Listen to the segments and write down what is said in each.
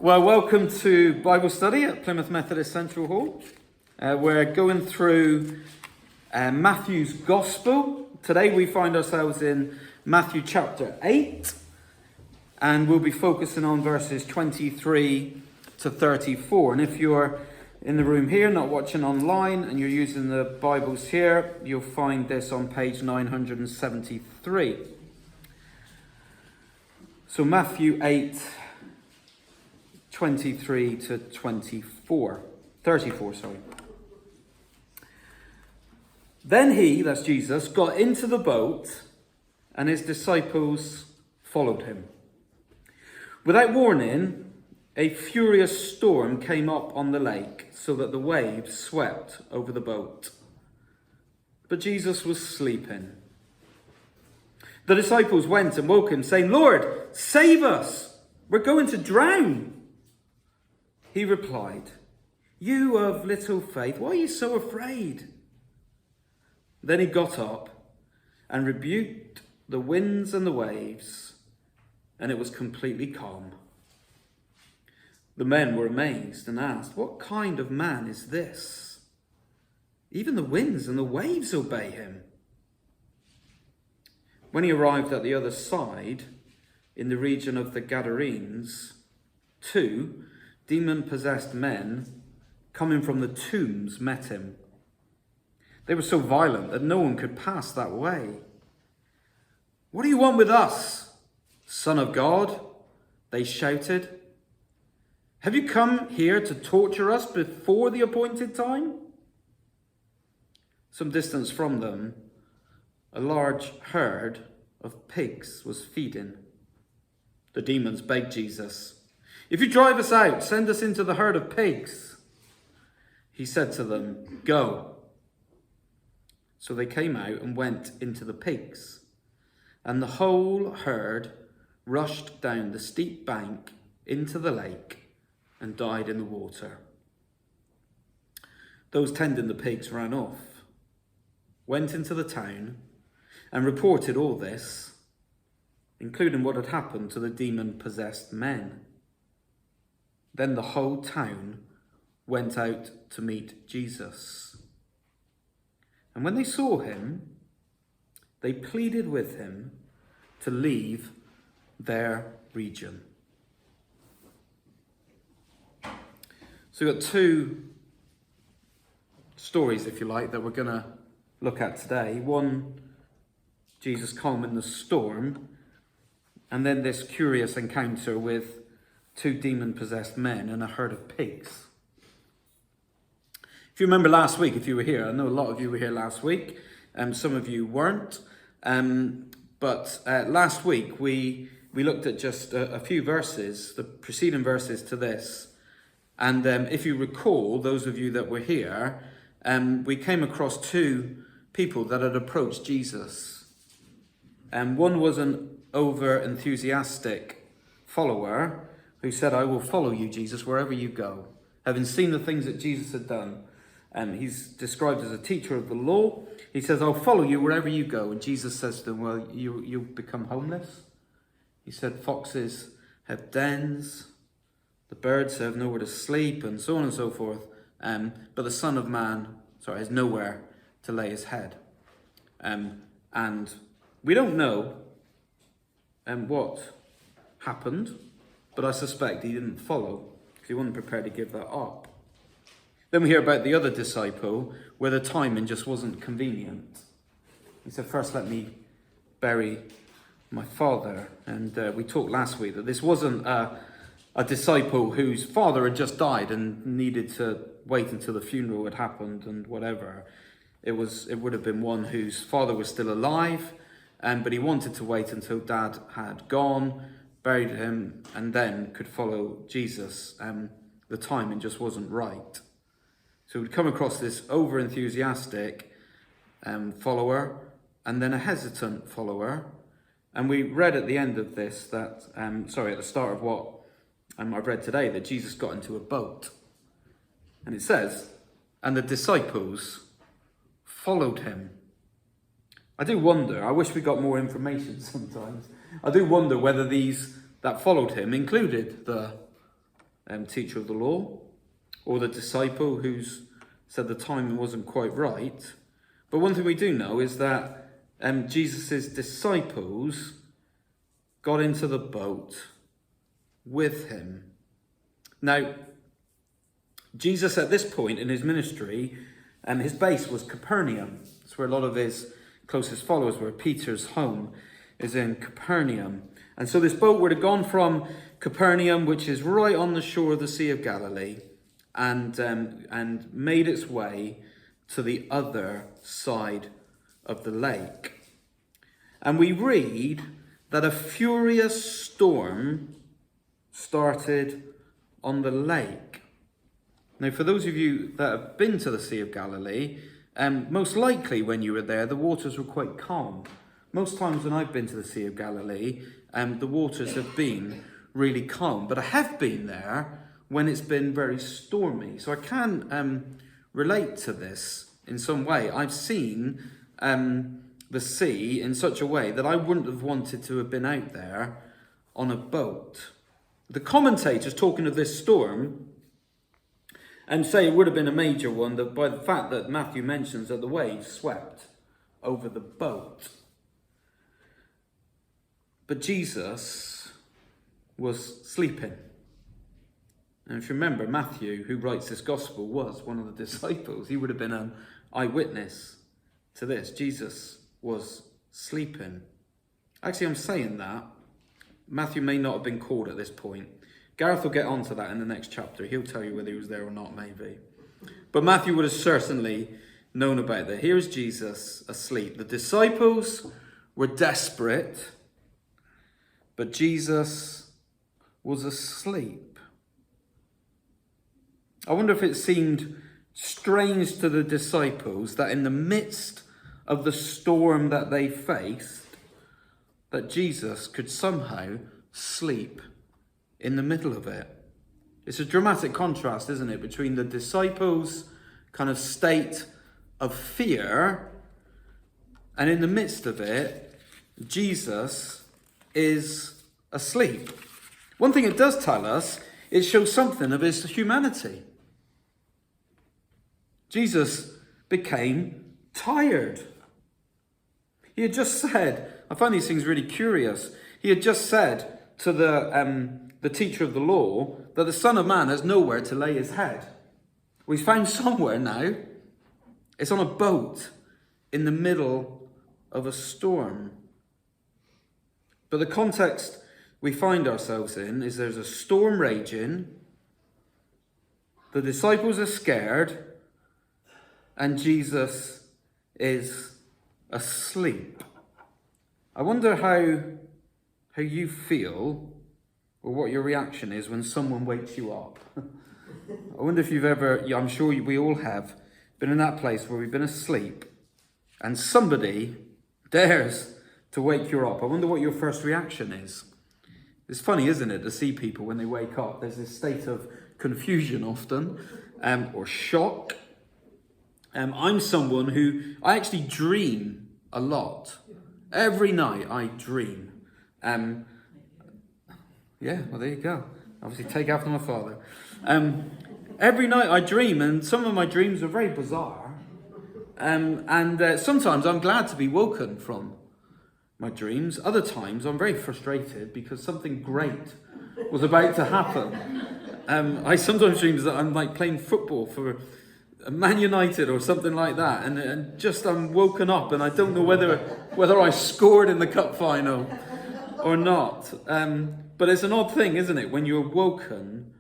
Well, welcome to Bible Study at Plymouth Methodist Central Hall. We're going through Matthew's Gospel. Today we find ourselves in Matthew chapter 8, and we'll be focusing on verses 23 to 34. And if you're in the room here, not watching online, and you're using the Bibles here, you'll find this on page 973. So Matthew 8, 23 to 34. Then he, that's Jesus, got into the boat, and his disciples followed him. Without warning, a furious storm came up on the lake, so that the waves swept over the boat. But Jesus was sleeping. The disciples went and woke him, saying, "Lord, save us! We're going to drown." He replied, "You of little faith, why are you so afraid?" Then he got up and rebuked the winds and the waves, and it was completely calm. The men were amazed and asked, "What kind of man is this? Even the winds and the waves obey him." When he arrived at the other side, in the region of the Gadarenes, two demon-possessed men coming from the tombs met him. They were so violent that no one could pass that way. "What do you want with us, Son of God?" they shouted. "Have you come here to torture us before the appointed time?" Some distance from them, a large herd of pigs was feeding. The demons begged Jesus, "If you drive us out, send us into the herd of pigs." He said to them, "Go." So they came out and went into the pigs, and the whole herd rushed down the steep bank into the lake and died in the water. Those tending the pigs ran off, went into the town, and reported all this, including what had happened to the demon-possessed men. Then the whole town went out to meet Jesus. And when they saw him, they pleaded with him to leave their region. So we've got two stories, if you like, that we're going to look at today. One, Jesus calming the storm, and then this curious encounter with two demon-possessed men and a herd of pigs. If you remember last week, if you were here, I know a lot of you were here last week, some of you weren't, but last week we looked at just a few verses, the preceding verses to this, and if you recall, those of you that were here, we came across two people that had approached Jesus. One was an over-enthusiastic follower who said, "I will follow you, Jesus, wherever you go," having seen the things that Jesus had done. He's described as a teacher of the law. He says, "I'll follow you wherever you go." And Jesus says to him, "Well, you'll become homeless." He said, "Foxes have dens, the birds have nowhere to sleep," and so on and so forth. But the Son of Man, has nowhere to lay his head. And we don't know what happened, but I suspect he didn't follow because he wasn't prepared to give that up. Then we hear about the other disciple where the timing just wasn't convenient. He said, "First let me bury my father." And we talked last week that this wasn't a disciple whose father had just died and needed to wait until the funeral had happened and whatever. It would have been one whose father was still alive, but he wanted to wait until Dad had gone, buried him, and then could follow Jesus. The timing just wasn't right. So we'd come across this over-enthusiastic follower and then a hesitant follower. And we read at the end of this that, at the start of what I've read today, that Jesus got into a boat. And it says, "And the disciples followed him." I do wonder, I wish we got more information sometimes. I do wonder whether these that followed him included the teacher of the law, or the disciple who's said the timing wasn't quite right. But one thing we do know is that Jesus' disciples got into the boat with him. Now, Jesus at this point in his ministry, his base was Capernaum. That's where a lot of his closest followers were. Peter's home is in Capernaum. And so this boat would have gone from Capernaum, which is right on the shore of the Sea of Galilee, and made its way to the other side of the lake. And we read that a furious storm started on the lake. Now, for those of you that have been to the Sea of Galilee, most likely when you were there, the waters were quite calm. Most times when I've been to the Sea of Galilee, the waters have been really calm. But I have been there when it's been very stormy. So I can relate to this in some way. I've seen the sea in such a way that I wouldn't have wanted to have been out there on a boat. The commentators talking of this storm and say it would have been a major one by the fact that Matthew mentions that the waves swept over the boat. But Jesus was sleeping. And if you remember, Matthew, who writes this gospel, was one of the disciples. He would have been an eyewitness to this. Jesus was sleeping. Actually, I'm saying that. Matthew may not have been called at this point. Gareth will get onto that in the next chapter. He'll tell you whether he was there or not, maybe. But Matthew would have certainly known about that. Here's Jesus asleep. The disciples were desperate, but Jesus was asleep. I wonder if it seemed strange to the disciples that in the midst of the storm that they faced, that Jesus could somehow sleep in the middle of it. It's a dramatic contrast, isn't it, between the disciples' kind of state of fear, and in the midst of it, Jesus is asleep. One thing it does tell us, it shows something of his humanity. Jesus became tired. He had just said, I find these things really curious. He had just said to the teacher of the law that the Son of Man has nowhere to lay his head. Well, he's found somewhere now. It's on a boat in the middle of a storm. But the context we find ourselves in is there's a storm raging, the disciples are scared, and Jesus is asleep. I wonder how you feel, or what your reaction is when someone wakes you up. I wonder if you've ever, I'm sure we all have, been in that place where we've been asleep and somebody dares to wake you up. I wonder what your first reaction is. It's funny, isn't it, to see people when they wake up. There's this state of confusion often, or shock. I'm someone who, I actually dream a lot. Every night I dream. Yeah, well, there you go. Obviously take after my father. Every night I dream, and some of my dreams are very bizarre. And sometimes I'm glad to be woken from my dreams. Other times I'm very frustrated because something great was about to happen. I sometimes dream that I'm like playing football for Man United or something like that, and just I'm woken up and I don't know whether I scored in the cup final or not. But it's an odd thing, isn't it, when you're woken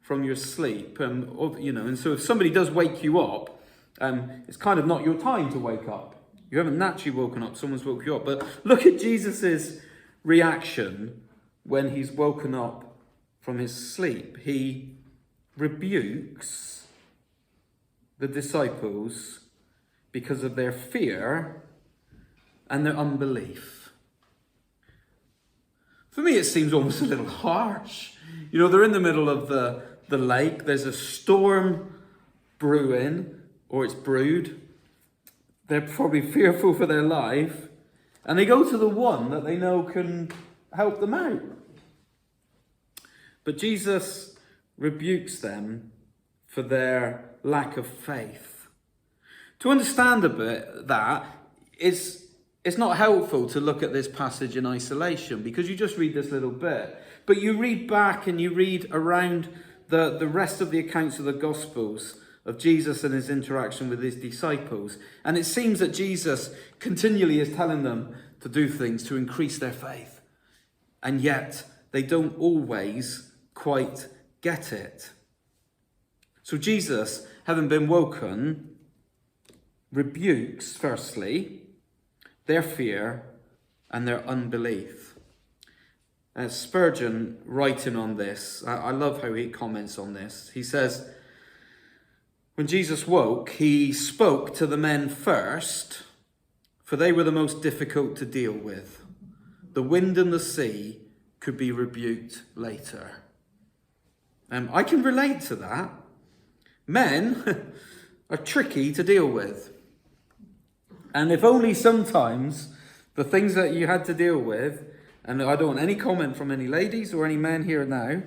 from your sleep, and so if somebody does wake you up, it's kind of not your time to wake up. You haven't naturally woken up, someone's woke you up. But look at Jesus's reaction when he's woken up from his sleep. He rebukes the disciples because of their fear and their unbelief. For me, it seems almost a little harsh. You know, they're in the middle of the lake. There's a storm brewing, or it's brewed. They're probably fearful for their life. And they go to the one that they know can help them out. But Jesus rebukes them for their lack of faith. To understand a bit that, it's not helpful to look at this passage in isolation because you just read this little bit. But you read back and you read around the rest of the accounts of the Gospels of Jesus and his interaction with his disciples. And it seems that Jesus continually is telling them to do things to increase their faith. And yet they don't always quite get it. So Jesus, having been woken, rebukes, firstly, their fear and their unbelief. Spurgeon, writing on this, I love how he comments on this. He says, when Jesus woke, he spoke to the men first, for they were the most difficult to deal with. The wind and the sea could be rebuked later. I can relate to that. Men are tricky to deal with. And if only sometimes the things that you had to deal with, and I don't want any comment from any ladies or any men here now,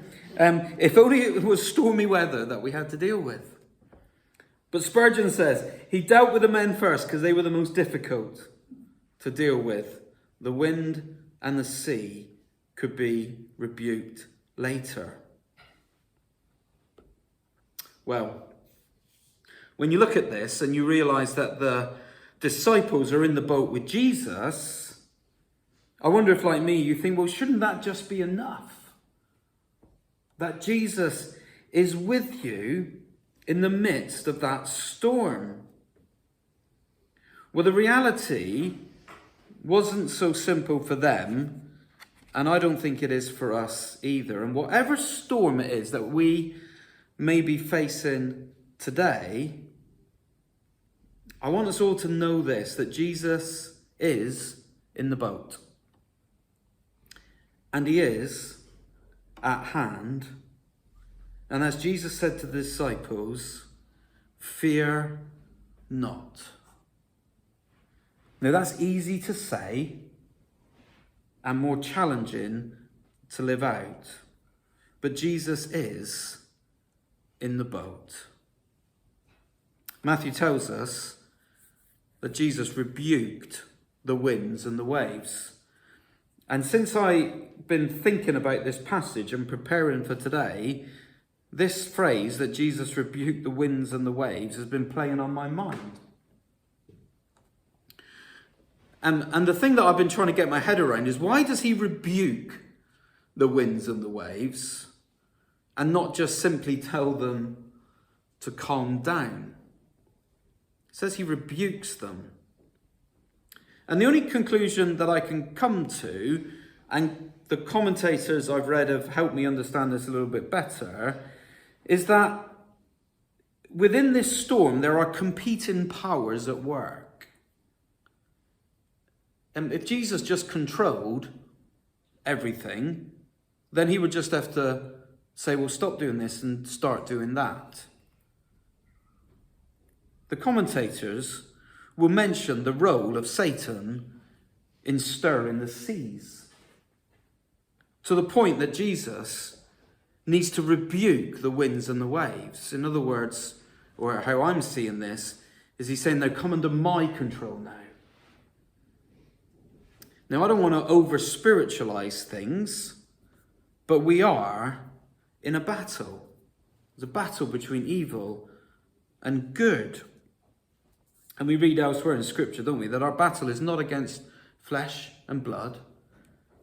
if only it was stormy weather that we had to deal with. But Spurgeon says he dealt with the men first because they were the most difficult to deal with. The wind and the sea could be rebuked later. Well, when you look at this and you realize that the disciples are in the boat with Jesus, I wonder if, like me, you think, well, shouldn't that just be enough? That Jesus is with you in the midst of that storm. Well, the reality wasn't so simple for them, and I don't think it is for us either. And whatever storm it is that we may be facing today, I want us all to know this, that Jesus is in the boat. And he is at hand. And as Jesus said to the disciples, fear not. Now that's easy to say and more challenging to live out. But Jesus is in the boat. Matthew tells us that Jesus rebuked the winds and the waves. And since I've been thinking about this passage and preparing for today, this phrase that Jesus rebuked the winds and the waves has been playing on my mind. And the thing that I've been trying to get my head around is, why does he rebuke the winds and the waves and not just simply tell them to calm down? It says he rebukes them. And the only conclusion that I can come to, and the commentators I've read have helped me understand this a little bit better, is that within this storm there are competing powers at work. And if Jesus just controlled everything, then he would just have to say, well, stop doing this and start doing that. The commentators will mention the role of Satan in stirring the seas, to the point that Jesus needs to rebuke the winds and the waves. In other words, or how I'm seeing this, is he's saying, now come under my control now. Now, I don't want to over-spiritualize things, but we are in a battle. There's a battle between evil and good. And we read elsewhere in Scripture, don't we, that our battle is not against flesh and blood,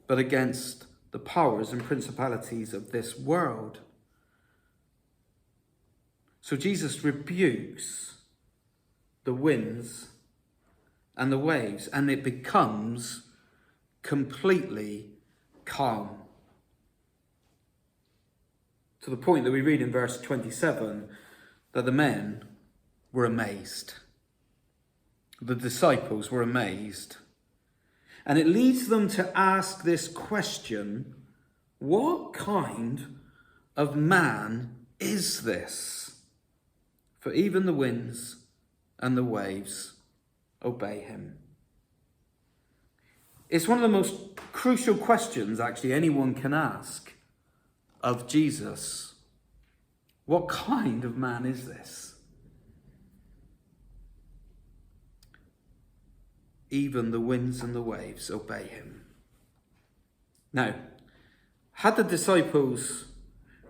but against the powers and principalities of this world. So Jesus rebukes the winds and the waves, and it becomes completely calm. To the point that we read in verse 27 that the men were amazed. The disciples were amazed. And it leads them to ask this question: what kind of man is this? For even the winds and the waves obey him. It's one of the most crucial questions, actually, anyone can ask of Jesus. What kind of man is this? Even the winds and the waves obey him. Now, had the disciples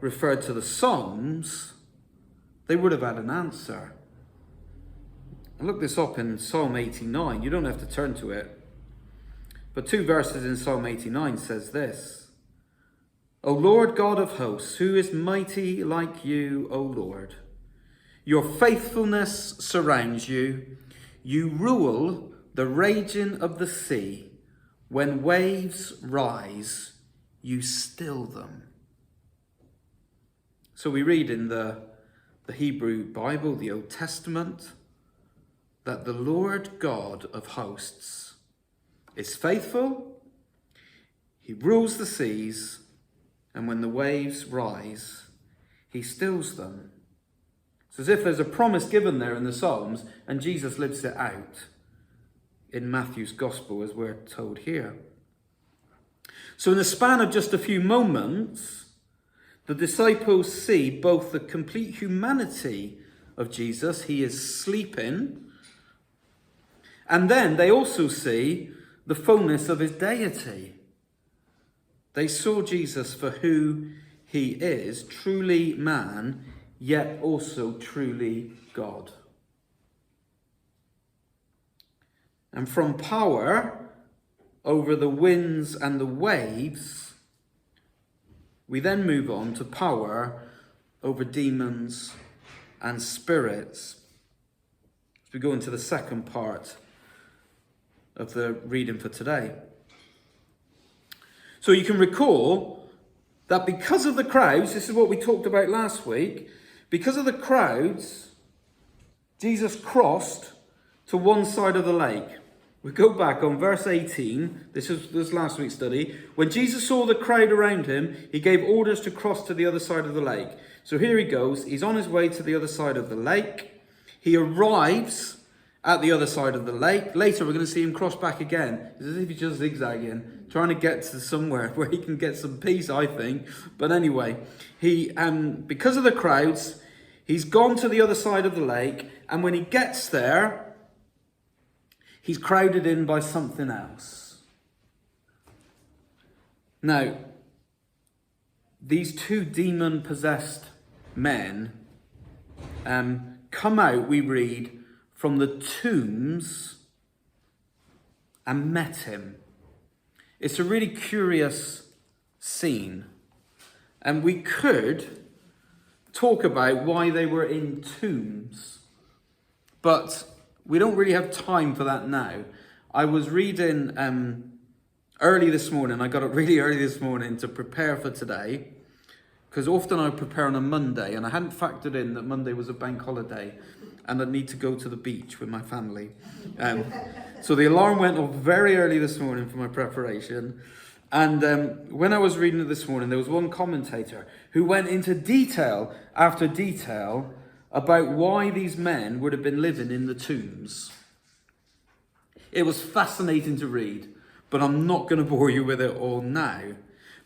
referred to the Psalms, they would have had an answer. I looked this up in Psalm 89. You don't have to turn to it. But 2 verses in Psalm 89 says this. O Lord God of hosts, who is mighty like you, O Lord? Your faithfulness surrounds you. You rule the raging of the sea. When waves rise, you still them. So we read in the Hebrew Bible, the Old Testament, that the Lord God of hosts is faithful. He rules the seas, and when the waves rise, he stills them. It's as if there's a promise given there in the Psalms, and Jesus lives it out in Matthew's Gospel, as we're told here. So in the span of just a few moments, the disciples see both the complete humanity of Jesus, he is sleeping, and then they also see the fullness of his deity. They saw Jesus for who he is, truly man, yet also truly God. And from power over the winds and the waves, we then move on to power over demons and spirits. As we go into the second part of the reading for today. So you can recall that because of the crowds, this is what we talked about last week, because of the crowds, Jesus crossed to one side of the lake. We go back on verse 18, this is last week's study. When Jesus saw the crowd around him, he gave orders to cross to the other side of the lake. So here he goes, he's on his way to the other side of the lake. He arrives at the other side of the lake. Later we're going to see him cross back again. It's as if he's just zigzagging, trying to get to somewhere where he can get some peace, I think. But anyway, he because of the crowds, he's gone to the other side of the lake, and when he gets there, he's crowded in by something else. Now, these 2 demon-possessed men come out, we read, from the tombs and met him. It's a really curious scene. And we could talk about why they were in tombs, but we don't really have time for that now. I was reading early this morning. I got up really early this morning to prepare for today, because often I prepare on a Monday, and I hadn't factored in that Monday was a bank holiday, and I'd need to go to the beach with my family. So the alarm went off very early this morning for my preparation. And when I was reading it this morning, there was one commentator who went into detail after detail about why these men would have been living in the tombs. It was fascinating to read, but I'm not going to bore you with it all now.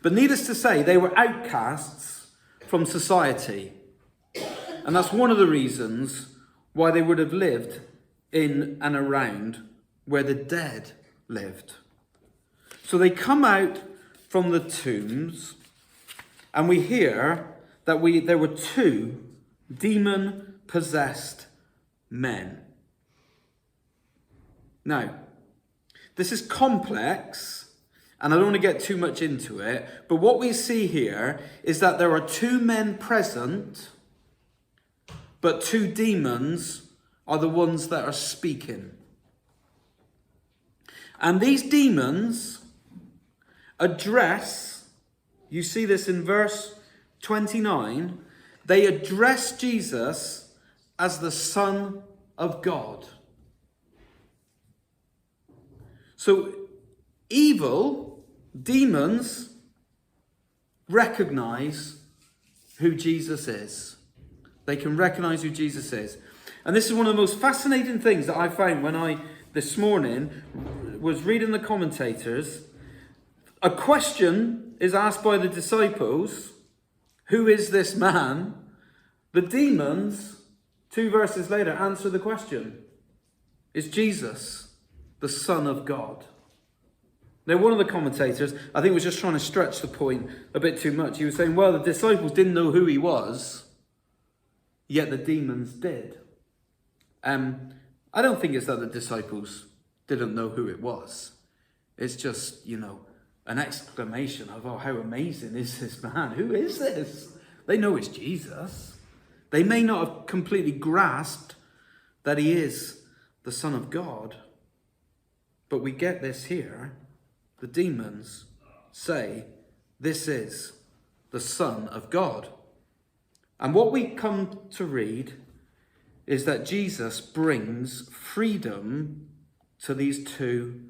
But needless to say, they were outcasts from society. And that's one of the reasons why they would have lived in and around where the dead lived. So they come out from the tombs, and we hear that there were 2 demon-possessed men. Now, this is complex, and I don't want to get too much into it, but what we see here is that there are 2 men present, but 2 demons are the ones that are speaking. And these demons address, you see this in verse 29, they address Jesus as the Son of God. So evil, demons, recognize who Jesus is. They can recognize who Jesus is. And this is one of the most fascinating things that I found when I, this morning, was reading the commentators. A question is asked by the disciples, who is this man? The demons, 2 verses later, answer the question. Is Jesus the Son of God? Now, one of the commentators, I think, was just trying to stretch the point a bit too much. He was saying, well, the disciples didn't know who he was, yet the demons did. I don't think it's that the disciples didn't know who it was. It's just, an exclamation of, oh, how amazing is this man? Who is this? They know it's Jesus. They may not have completely grasped that he is the Son of God, but we get this here. The demons say, this is the Son of God. And what we come to read is that Jesus brings freedom to these 2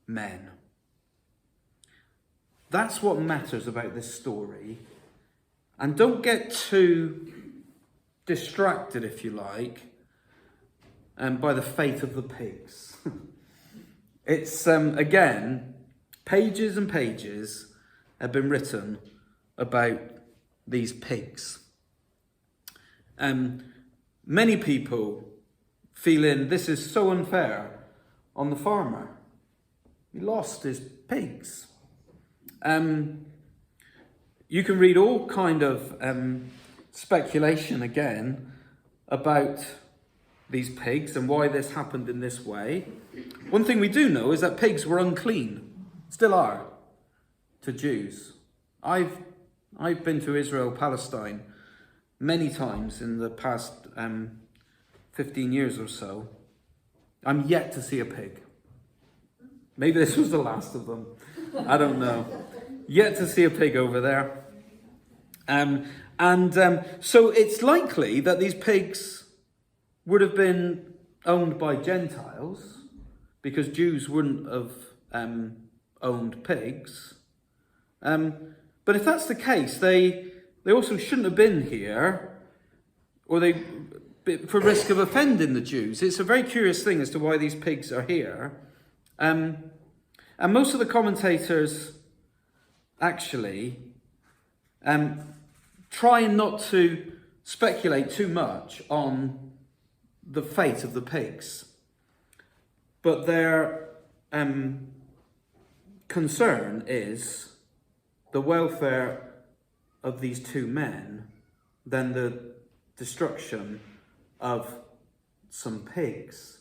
men. That's what matters about this story. And don't get too distracted, if you like, by the fate of the pigs. It's, again, pages and pages have been written about these pigs. Many people feeling this is so unfair on the farmer. He lost his pigs. You can read all kind of speculation again about these pigs and why this happened in this way. One thing we do know is that pigs were unclean, still are, to Jews. I've been to Israel, Palestine, many times in the past 15 years or so. I'm yet to see a pig. Maybe this was the last of them. I don't know. Yet to see a pig over there. So it's likely that these pigs would have been owned by Gentiles, because Jews wouldn't have owned pigs. But if that's the case, they also shouldn't have been here, or for risk of offending the Jews. It's a very curious thing as to why these pigs are here. And most of the commentators actually trying not to speculate too much on the fate of the pigs. But their concern is the welfare of these 2 men than the destruction of some pigs.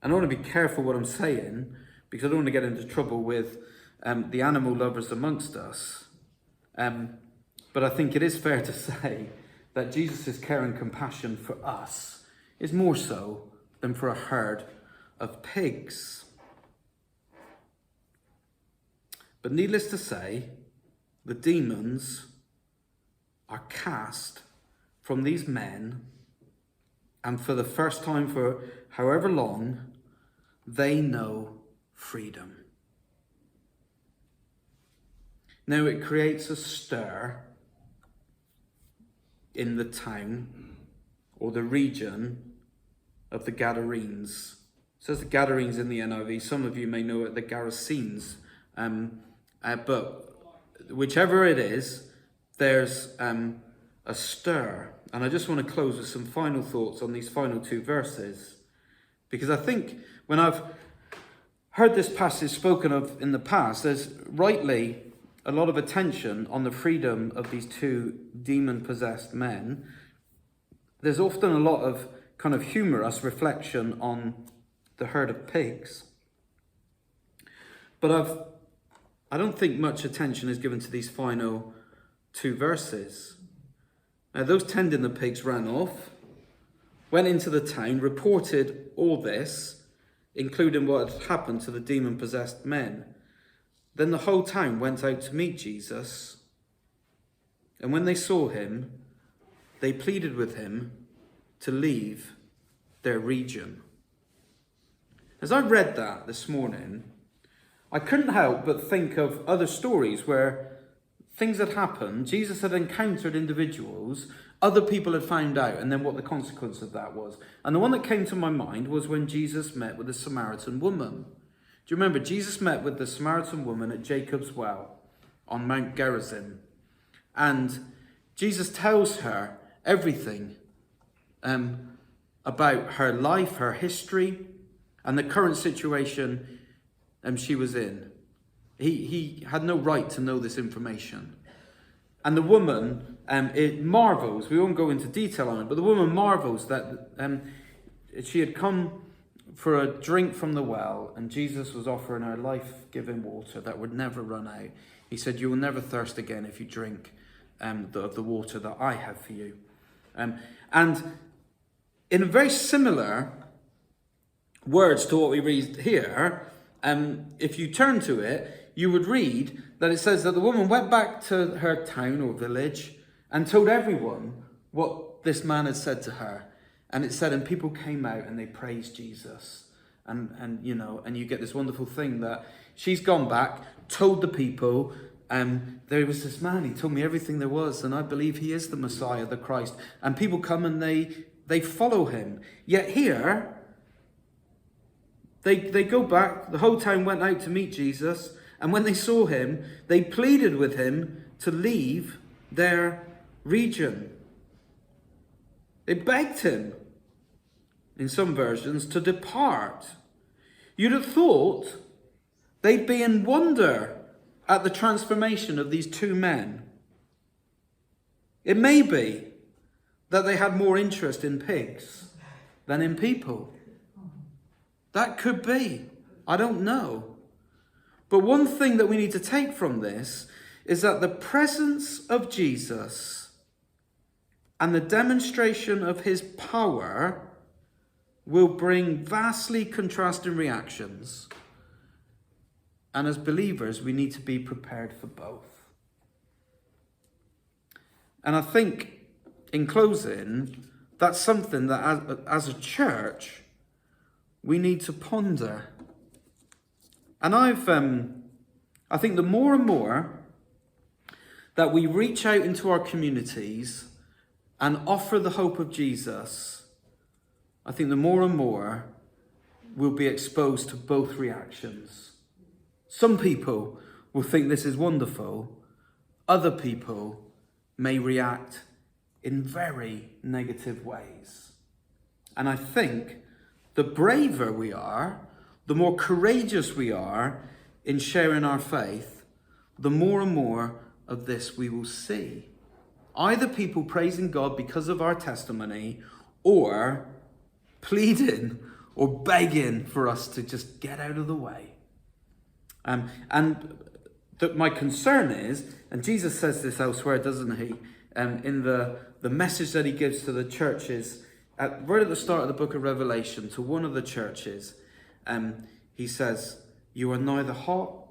And I want to be careful what I'm saying, because I don't want to get into trouble with the animal lovers amongst us. But I think it is fair to say that Jesus' care and compassion for us is more so than for a herd of pigs. But needless to say, the demons are cast from these men, and for the first time for however long, they know freedom. Now it creates a stir in the town or the region of the Gadarenes. It says the Gadarenes in the NIV. Some of you may know it, the Gerasenes. But whichever it is, there's a stir. And I just want to close with some final thoughts on these final 2 verses. Because I think when I've heard this passage spoken of in the past, there's rightly a lot of attention on the freedom of these 2 demon-possessed men. There's often a lot of kind of humorous reflection on the herd of pigs. But I don't think much attention is given to these final 2 verses. Now, those tending the pigs ran off, went into the town, reported all this, including what had happened to the demon-possessed men. Then the whole town went out to meet Jesus, and when they saw him, they pleaded with him to leave their region. As I read that this morning, I couldn't help but think of other stories where things had happened, Jesus had encountered individuals, other people had found out, and then what the consequence of that was. And the one that came to my mind was when Jesus met with the Samaritan woman. Do you remember? Jesus met with the Samaritan woman at Jacob's well on Mount Gerizim. And Jesus tells her everything about her life, her history, and the current situation she was in. He had no right to know this information. And the woman, it marvels, we won't go into detail on it, but the woman marvels that she had come for a drink from the well, and Jesus was offering her life-giving water that would never run out. He said, "You will never thirst again if you drink of the water that I have for you." And in very similar words to what we read here, if you turn to it, you would read that it says that the woman went back to her town or village and told everyone what this man had said to her. And it said, and people came out and they praised Jesus. And you get this wonderful thing that she's gone back, told the people, there was this man, he told me everything there was, and I believe he is the Messiah, the Christ. And people come and they follow him. Yet here, they go back, the whole town went out to meet Jesus, and when they saw him, they pleaded with him to leave their region. They begged him, in some versions, to depart. You'd have thought they'd be in wonder at the transformation of these two men. It may be that they had more interest in pigs than in people. That could be. I don't know. But one thing that we need to take from this is that the presence of Jesus and the demonstration of his power will bring vastly contrasting reactions. And as believers, we need to be prepared for both. And I think, in closing, that's something that as a church, we need to ponder. And I think the more and more that we reach out into our communities and offer the hope of Jesus, I think the more and more we'll be exposed to both reactions. Some people will think this is wonderful. Other people may react in very negative ways. And I think the braver we are, the more courageous we are in sharing our faith, the more and more of this we will see. Either people praising God because of our testimony, or pleading or begging for us to just get out of the way. My concern is, and Jesus says this elsewhere, doesn't he? In the message that he gives to the churches, right at the start of the book of Revelation, to one of the churches, he says, "You are neither hot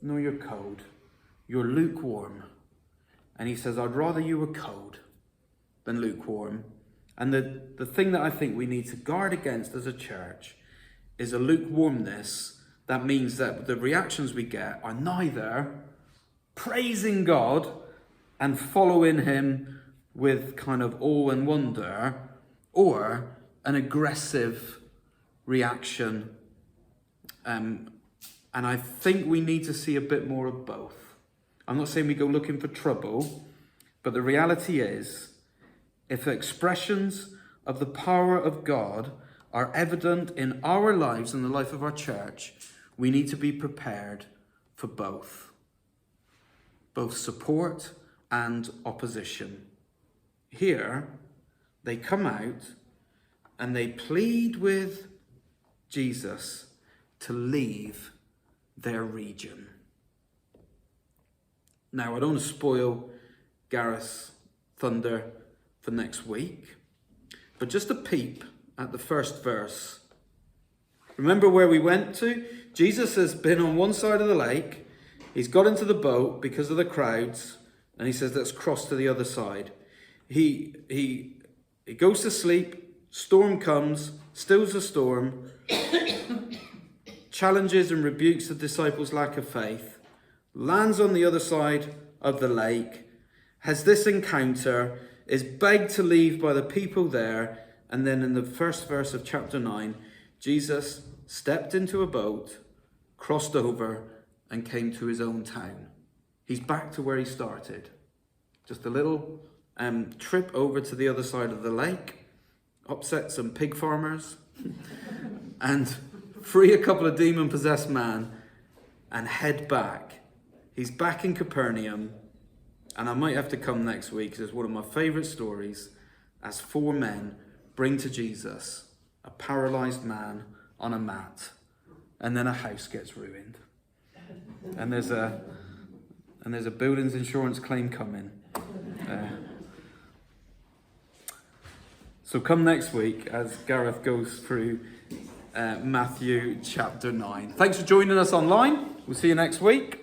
nor you're cold. You're lukewarm." And he says, "I'd rather you were cold than lukewarm." And the thing that I think we need to guard against as a church is a lukewarmness that means that the reactions we get are neither praising God and following him with kind of awe and wonder, or an aggressive reaction. And I think we need to see a bit more of both. I'm not saying we go looking for trouble, but the reality is, if expressions of the power of God are evident in our lives and the life of our church, we need to be prepared for both support and opposition. Here, they come out and they plead with Jesus to leave their region. Now, I don't want to spoil Gareth's thunder for next week, but just a peep at the first verse. Remember where we went to? Jesus has been on one side of the lake. He's got into the boat because of the crowds, and he says, "Let's cross to the other side." He goes to sleep. Storm comes, stills the storm, challenges and rebukes the disciples' lack of faith, lands on the other side of the lake, has this encounter, is begged to leave by the people there, and then in the first verse of chapter 9, Jesus stepped into a boat, crossed over, and came to his own town. He's back to where he started. Just a little trip over to the other side of the lake, upset some pig farmers, and free a couple of demon-possessed men and head back. He's back in Capernaum, and I might have to come next week because it's one of my favourite stories as 4 men bring to Jesus a paralysed man on a mat, and then a house gets ruined. And there's a buildings insurance claim coming. So come next week as Gareth goes through Matthew chapter 9. Thanks for joining us online. We'll see you next week.